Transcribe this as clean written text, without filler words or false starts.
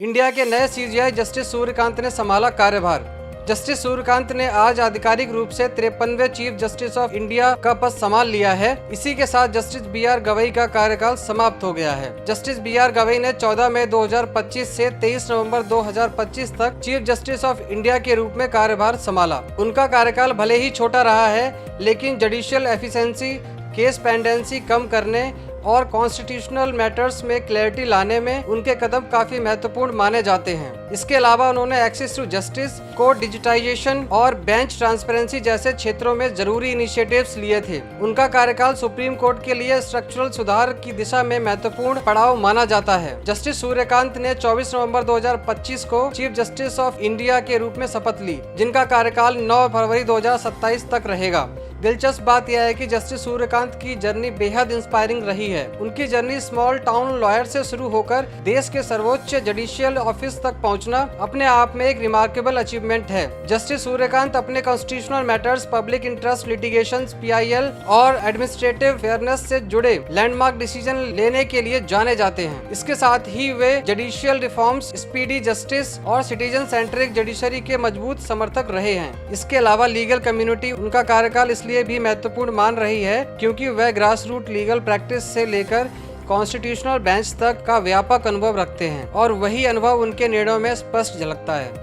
India के नए CGI justice Suryakant ने संभाला कार्यभार। जस्टिस सूर्यकांत ने आज आधिकारिक रूप से 53वें चीफ जस्टिस ऑफ इंडिया का पद संभाल लिया है। इसी के साथ जस्टिस बी.आर. गवई का कार्यकाल समाप्त हो गया है। Justice B R. गवई ने 14 मई 2025 से 23 नवंबर 2025 तक चीफ जस्टिस ऑफ इंडिया के रूप में कार्यभार संभाला। उनका कार्यकाल भले ही छोटा रहा है, लेकिन जुडिशियल एफिशिएंसी, केस पेंडेंसी कम करने और कॉन्स्टिट्यूशनल मैटर्स में क्लैरिटी लाने में उनके कदम काफी महत्वपूर्ण माने जाते हैं। इसके अलावा उन्होंने access to justice, court digitisation और बेंच ट्रांसपेरेंसी जैसे क्षेत्रों में जरूरी इनिशिएटिव्स लिए थे। उनका कार्यकाल सुप्रीम कोर्ट के लिए स्ट्रक्चरल सुधार की दिशा में महत्वपूर्ण पड़ाव माना जाता है। जस्टिस सूर्यकांत ने 24 नवंबर 2025 को चीफ जस्टिस ऑफ इंडिया के रूप में शपथ ली, जिनका कार्यकाल 9 फरवरी 2027 तक रहेगा। दिलचस्प बात यह है कि जस्टिस सूर्यकांत की जर्नी बेहद इंस्पायरिंग रही है। उनकी जर्नी स्मॉल टाउन लॉयर से शुरू होकर देश के सर्वोच्च जुडिशियल ऑफिस तक पहुंचना अपने आप में एक रिमार्केबल अचीवमेंट है। जस्टिस सूर्यकांत अपने constitutional matters, public interest litigations, PIL और एडमिनिस्ट्रेटिव फेयरनेस से जुड़े लैंडमार्क डिसीजन लेने के लिए जाने जाते हैं। इसके साथ ही वे जुडिशियल रिफॉर्म्स, स्पीडी जस्टिस और सिटीजन सेंट्रिक जुडिशरी के मजबूत समर्थक रहे हैं। इसके अलावा लीगल कम्युनिटी उनका कार्यकाल इसलिए भी महत्वपूर्ण मान रही है क्योंकि वह ग्रास रूट लीगल प्रैक्टिस से लेकर कॉन्स्टिट्यूशनल बेंच तक का व्यापक अनुभव रखते हैं और वही अनुभव उनके निर्णयों में स्पष्ट झलकता है।